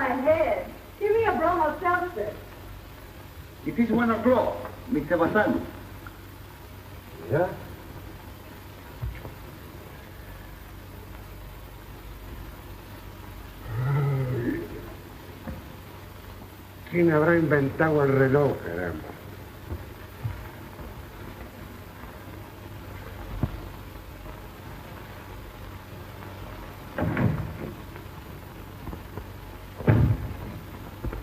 my head. Give me a bromo seltzer. It is 1 o'clock, Mr. Basan. Yeah? ¿Quién habrá inventado el reloj, caramba?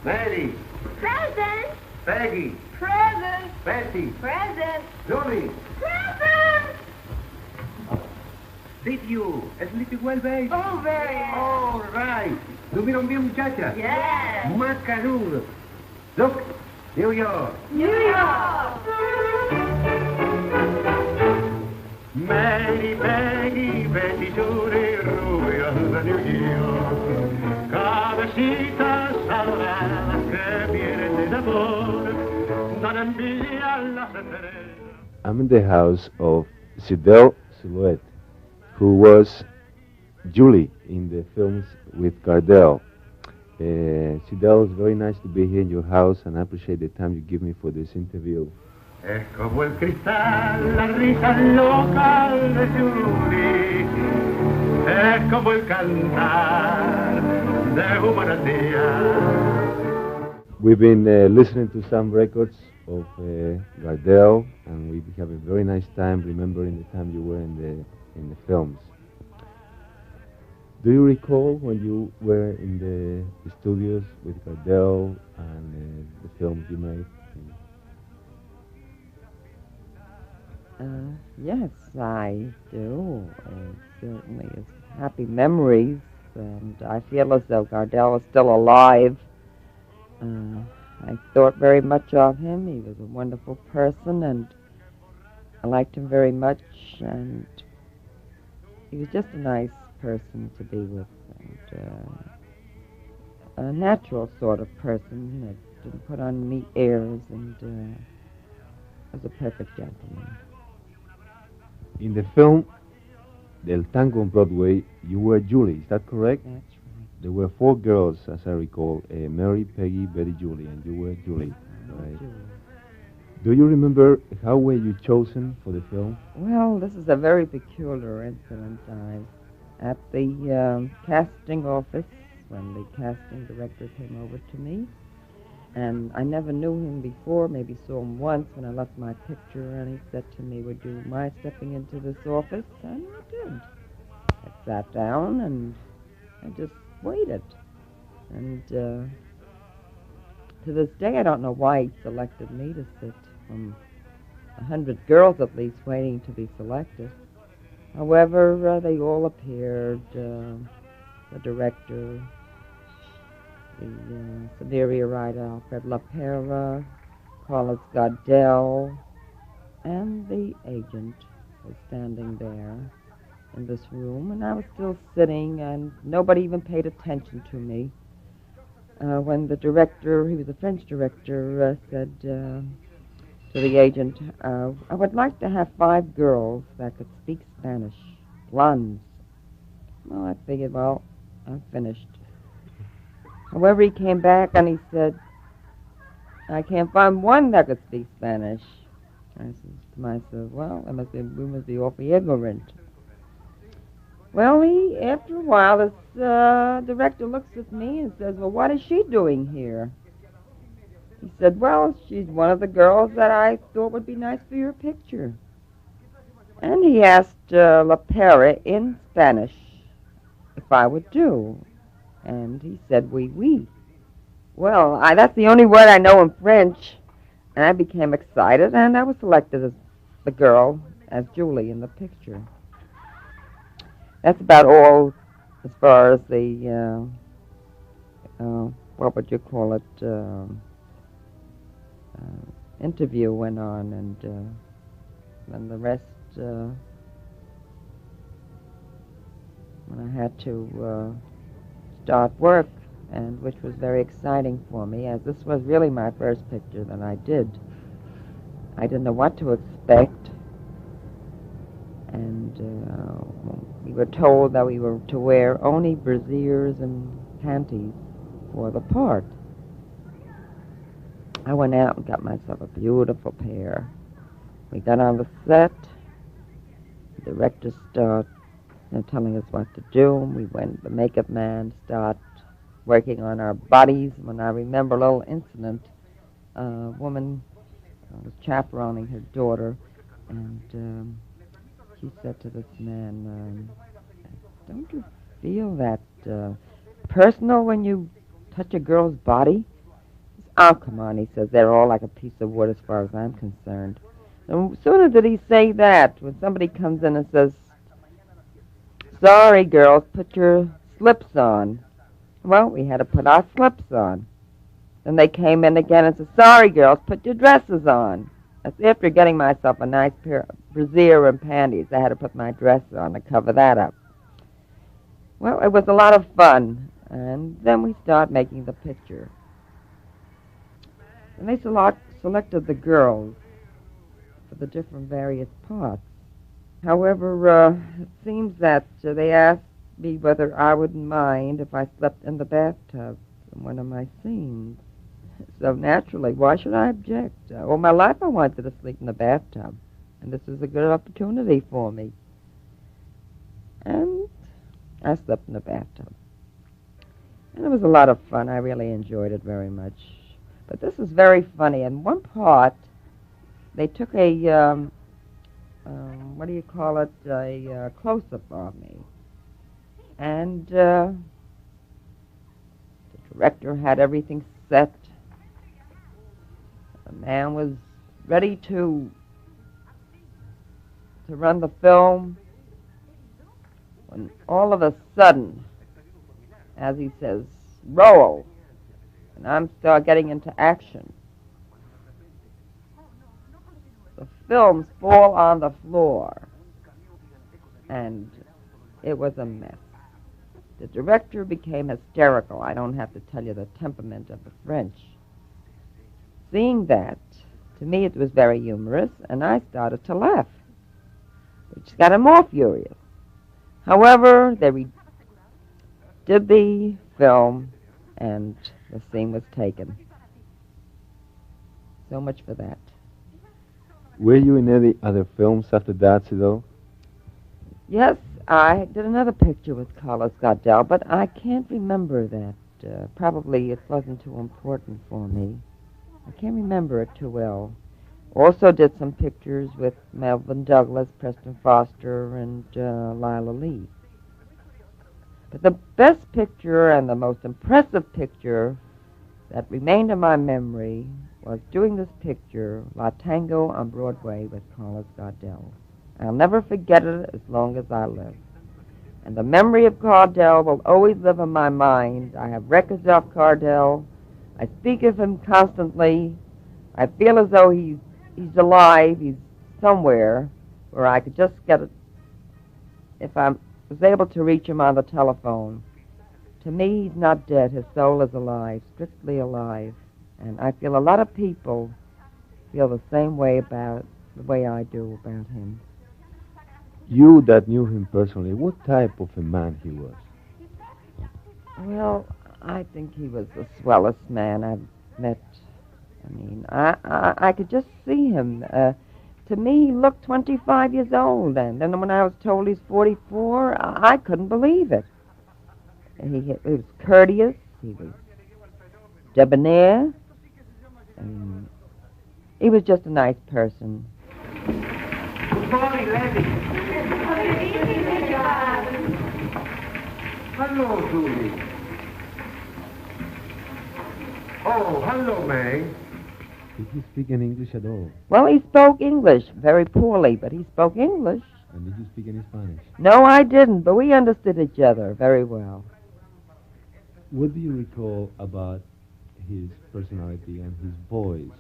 Mary. Present. Peggy. Present. Betty. Present. Johnny. Present. Did you sleep well, babe? Oh, very well. All right. ¿Durmieron bien, muchachas? Yes. Macanudo. Look, New York. New York. Mary, Peggy, Betty, Judy, rubia de New York. Cabecitas adoradas que vienen de amor, dan envidia a las estrellas. I'm in the house of Sidel Silhouette, who was Julie in the films with Gardel. Sidel, it's very nice to be here in your house, and I appreciate the time you give me for this interview. Es como el cristal, la risa loca de Julie. Es como el cantar de un manantial. We've been listening to some records of Gardel, and we have a very nice time remembering the time you were in the films. Do you recall when you were in the studios with Gardel and the films you made? Yes, I do. Certainly it's happy memories, and I feel as though Gardel is still alive. I thought very much of him. He was a wonderful person, and I liked him very much, and he was just a nice person to be with, and a natural sort of person that didn't put on neat airs, and was a perfect gentleman. In the film Del Tango on Broadway, you were Julie, is that correct? That's right. There were 4 girls, as I recall, Mary, Peggy, Betty, Julie, and you were Julie, right? Julie. Do you remember how were you chosen for the film? Well, this is a very peculiar incident. At the casting office, when the casting director came over to me, and I never knew him before, maybe saw him once when I left my picture, and he said to me, would you mind stepping into this office? And I did. I sat down, and I just waited. And to this day, I don't know why he selected me to sit from 100 girls at least waiting to be selected. However, they all appeared, the director, the scenario writer, Alfred LaPera, Carlos Gardel, and the agent was standing there in this room, and I was still sitting, and nobody even paid attention to me. When the director, he was a French director, said to the agent, I would like to have 5 girls that could speak Spanish, blondes. Well, I figured, well, I'm finished. However, he came back and he said, I can't find one that could speak Spanish. I said to myself, well, we must be awfully ignorant. Well, after a while, this director looks at me and says, well, what is she doing here? He said, well, she's one of the girls that I thought would be nice for your picture. And he asked LaPera in Spanish if I would do. And he said, oui, oui. Well, that's the only word I know in French. And I became excited, and I was selected as the girl, as Julie in the picture. That's about all as far as the, what would you call it, interview went on, and the rest, when I had to start work, and which was very exciting for me, as this was really my first picture that I did. I didn't know what to expect, and we were told that we were to wear only brasiers and panties, for the part. I went out and got myself a beautiful pair. We got on the set. The director started telling us what to do. We went, the makeup man started working on our bodies. When I remember a little incident, a woman was chaperoning her daughter, and she said to this man, don't you feel that personal when you touch a girl's body? Oh, come on, he says, they're all like a piece of wood as far as I'm concerned. No sooner did he say that, when somebody comes in and says, sorry, girls, put your slips on. Well, we had to put our slips on. Then they came in again and said, sorry, girls, put your dresses on. That's after getting myself a nice pair of brassiere and panties. I had to put my dress on to cover that up. Well, it was a lot of fun, and then we started making the picture. And they selected the girls for the different various parts. However, it seems that they asked me whether I wouldn't mind if I slept in the bathtub in one of my scenes. So naturally, why should I object? All my life I wanted to sleep in the bathtub, and this was a good opportunity for me. And I slept in the bathtub. And it was a lot of fun. I really enjoyed it very much. But this is very funny. In one part, they took a, what do you call it, a close-up of me. And the director had everything set. The man was ready to run the film when all of a sudden, as he says, roll, and I'm still getting into action. The films fall on the floor, and it was a mess. The director became hysterical. I don't have to tell you the temperament of the French. Seeing that, to me it was very humorous, and I started to laugh, which got him more furious. However, they did the film, and the scene was taken. So much for that. Were you in any other films after that, Sidel? Yes, I did another picture with Carlos Gardel, but I can't remember that. Probably it wasn't too important for me. I can't remember it too well. Also did some pictures with Melvin Douglas, Preston Foster, and Lila Lee. But the best picture and the most impressive picture that remained in my memory was doing this picture, La Tango on Broadway with Carlos Gardel. I'll never forget it as long as I live. And the memory of Gardel will always live in my mind. I have records of Gardel. I speak of him constantly. I feel as though he's alive, he's somewhere where I could just get it. If I was able to reach him on the telephone. To me, he's not dead. His soul is alive, strictly alive. And I feel a lot of people feel the same way about the way I do about him. You that knew him personally, what type of a man he was? Well, I think he was the swellest man I've met. I mean, I could just see him. To me, he looked 25 years old, and then when I was told he's 44, I couldn't believe it. He was courteous, he was debonair, and he was just a nice person. Good morning, ladies. Hello, Julie. Oh, hello, May. Did he speak in English at all? Well, he spoke English, very poorly, but he spoke English. And did you speak any Spanish? No, I didn't, but we understood each other very well. What do you recall about his personality and his voice?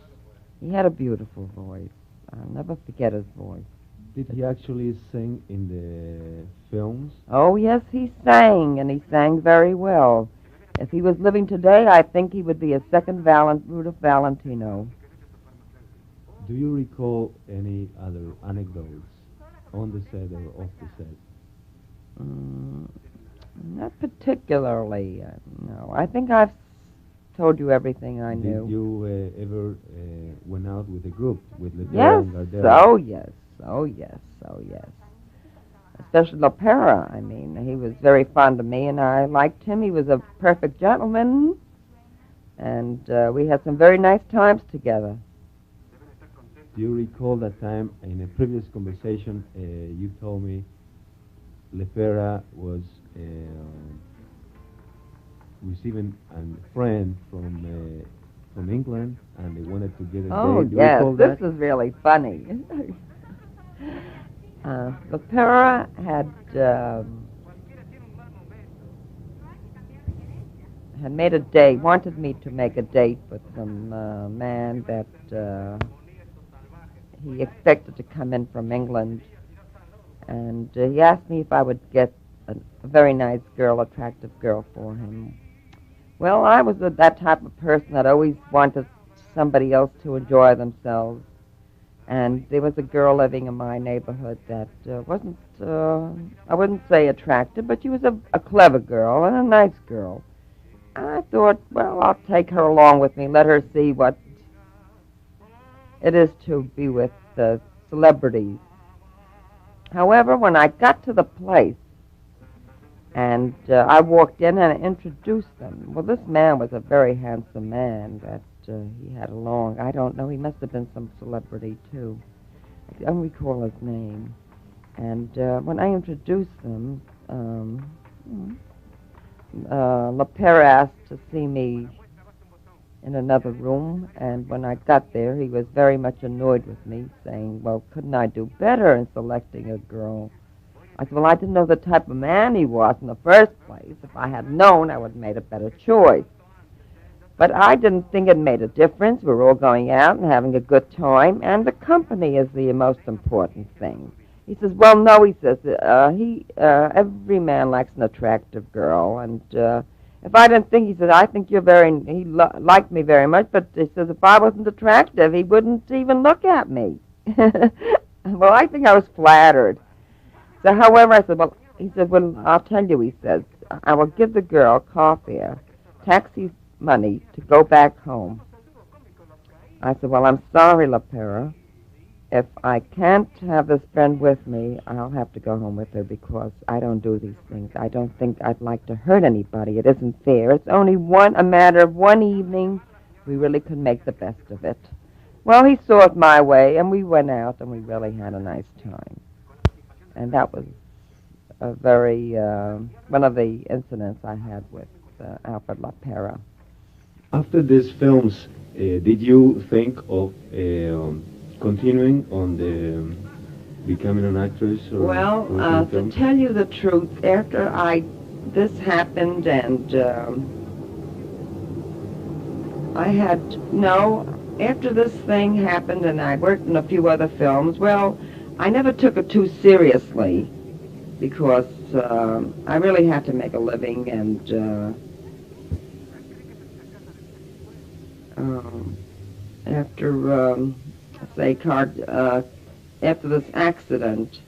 He had a beautiful voice. I'll never forget his voice. Did he actually sing in the films? Oh, yes, he sang, and he sang very well. If he was living today, I think he would be a second Rudolph Valentino. Do you recall any other anecdotes on the set or off the set? Not particularly, no. I think I've told you everything I knew. Did you ever went out with a group, with Lepera Yes. and Gardel? Oh, yes. Oh, yes. Oh, yes. Especially Lepera. I mean, he was very fond of me, and I liked him. He was a perfect gentleman, and we had some very nice times together. Do you recall that time in a previous conversation you told me Lepera was receiving a friend from England and they wanted to get a Oh, date? Do you yes. recall This that? is really funny. Lepera had made a date, wanted me to make a date with some man that he expected to come in from England. And he asked me if I would get a very nice girl, attractive girl for him. Well, I was that type of person that always wanted somebody else to enjoy themselves. And there was a girl living in my neighborhood that wasn't, I wouldn't say attractive, but she was a clever girl and a nice girl. And I thought, well, I'll take her along with me, let her see what it is to be with celebrities. However, when I got to the place and I walked in and I introduced them, well, this man was a very handsome man that he had along. I don't know, he must have been some celebrity, too. I don't recall his name. And when I introduced them, Lepera asked to see me in another room, and when I got there, he was very much annoyed with me, saying, well, couldn't I do better in selecting a girl? I said, well, I didn't know the type of man he was in the first place. If I had known, I would have made a better choice. But I didn't think it made a difference. We were all going out and having a good time, and the company is the most important thing. He says, well, no, he says, every man likes an attractive girl, and if I didn't think, he said, I think you're he liked me very much, but he says, if I wasn't attractive, he wouldn't even look at me. Well, I think I was flattered. So, however, I said, well, he said, well, I'll tell you, he says, I will give the girl car fare, taxi money to go back home. I said, well, I'm sorry, Lepera. If I can't have this friend with me, I'll have to go home with her because I don't do these things. I don't think I'd like to hurt anybody. It isn't fair. It's only a matter of one evening. We really could make the best of it. Well, he saw it my way, and we went out, and we really had a nice time. And that was a very, one of the incidents I had with Alfred Lepera. After these films, did you think of continuing on becoming an actress? Or Well, to tell you the truth, after this happened and after this thing happened and I worked in a few other films, well, I never took it too seriously because I really had to make a living and after this accident,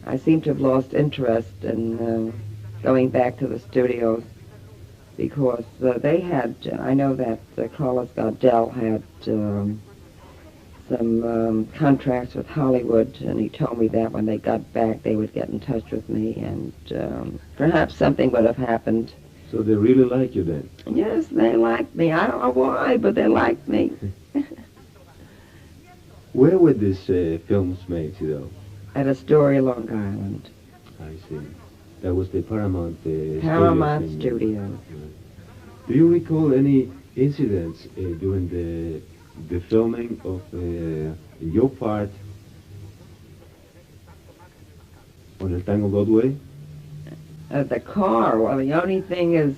I seem to have lost interest in going back to the studios because I know that Carlos Gardel had some contracts with Hollywood, and he told me that when they got back, they would get in touch with me, and perhaps something would have happened. So they really like you then? Yes, they like me. I don't know why, but they like me. Where were these films made, though? At Astoria, Long Island. I see. That was the Paramount Paramount Studios. Do you recall any incidents during the filming of your part on the tango Broadway? The car. Well, the only thing is,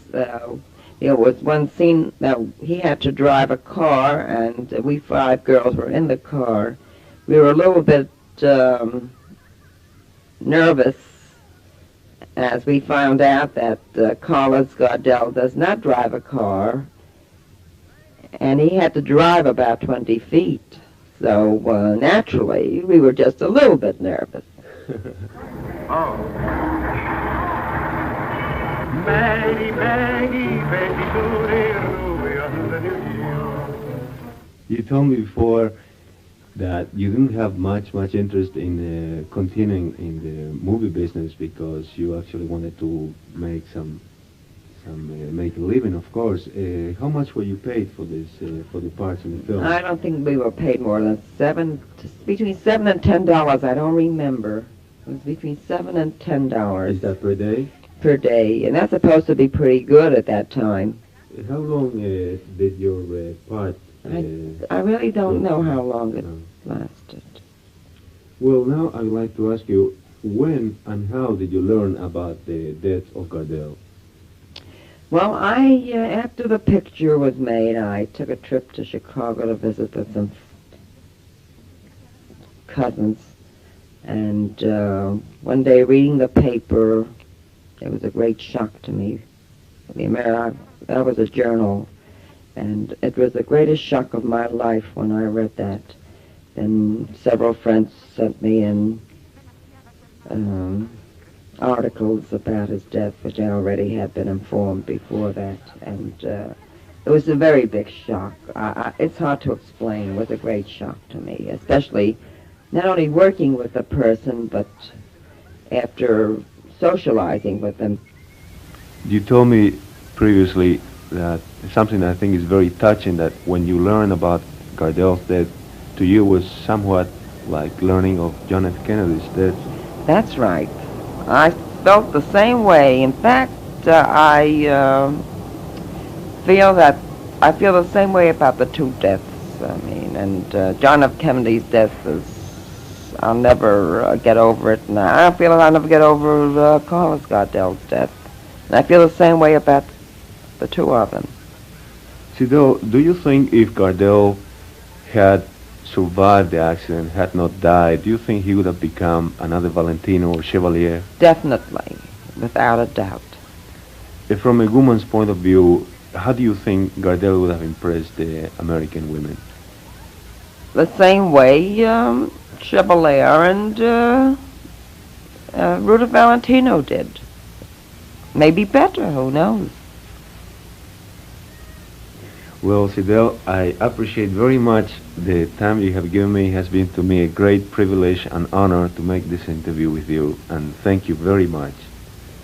there was one scene that he had to drive a car, and we 5 girls were in the car. We were a little bit nervous as we found out that Carlos Gardel does not drive a car, and he had to drive about 20 feet. So naturally, we were just a little bit nervous. Maggie, Maggie, Betty Suri, rubia, the You told me before that you didn't have much interest in continuing in the movie business because you actually wanted to make make a living, of course. How much were you paid for this for the parts in the film? I don't think we were paid more than between $7 and $10. I don't remember. It was between $7 and $10. Is that per day? Per day, and that's supposed to be pretty good at that time. How long did your part? I really don't know how long it lasted. Well, now I would like to ask you, when and how did you learn about the death of Gardel? Well, after the picture was made, I took a trip to Chicago to visit with some cousins. And one day reading the paper, it was a great shock to me. That was a journal, and it was the greatest shock of my life when I read that. Then several friends sent me in articles about his death, which I already had been informed before that, and it was a very big shock. It's hard to explain. It was a great shock to me, especially not only working with the person, but after socializing with them. You told me previously that something that I think is very touching, that when you learn about Gardel's death, to you was somewhat like learning of John F. Kennedy's death. That's right. I felt the same way. In fact, I feel the same way about the two deaths. I mean, and John F. Kennedy's death is, I'll never get over it. And I feel that I'll never get over Carlos Gardel's death. And I feel the same way about the two of them. Sidel, do you think if Gardel had survived the accident, had not died, do you think he would have become another Valentino or Chevalier? Definitely, without a doubt. From a woman's point of view, how do you think Gardel would have impressed the American women? The same way Chevalier and Ruta Valentino did. Maybe better, who knows? Well, Sidel, I appreciate very much the time you have given me. It has been to me a great privilege and honor to make this interview with you, and thank you very much.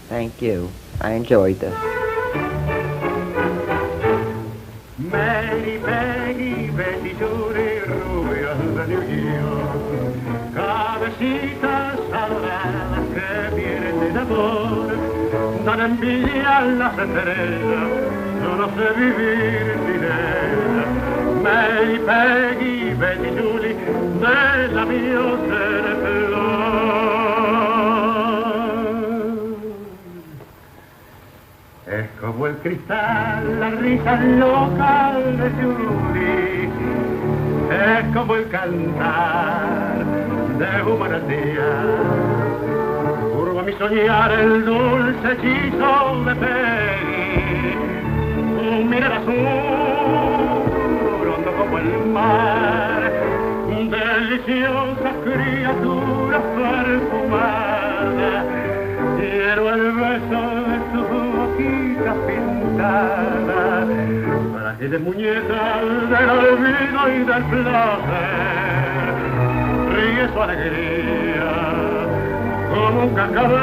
Thank you. I enjoyed this. Mary, Peggy, Betty, Judy, rubia de New York, cabecitas adoradas que vienen de amor, dan envidia a las estrellas, yo no sé vivir sin ella. Mary, Peggy, Betty, Judy, de la mía flor. Es como el cristal, la risa loca de Judy, es como el cantar de un manantial. Curva mi soñar el dulce hechizo de Peggy, un mirar azul, hondo como el mar, deliciosa criatura perfumada. Quiero el beso de tu boquita pintada, frágiles muñecas del olvido y del placer. Ríe su alegría como un cascabel,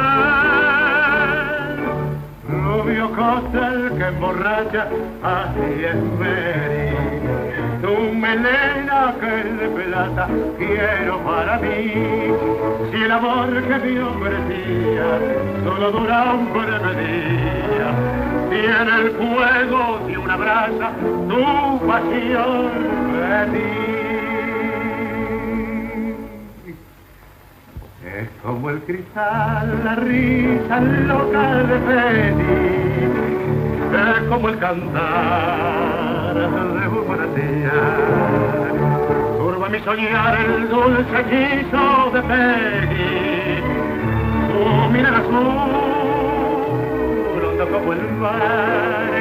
rubio cóctel que emborracha, así es Mary. Tu melena que es de plata quiero para mí. Si el amor que me ofrecía solo dura un breve día, tiene el fuego de una brasa tu pasión de mí. Es como el cristal, la risa loca de Penny, es como el cantar de un manantial. Turba mi soñar el dulce hechizo de Peggy, tu mirada azul, hondo como el mar,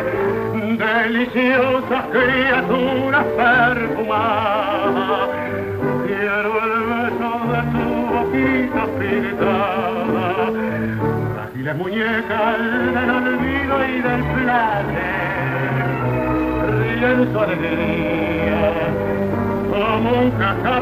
deliciosa criatura perfumada. Quiero el beso de tu boquita pintada, frágiles muñecas del olvido y del placer. Ríen su alegría nunca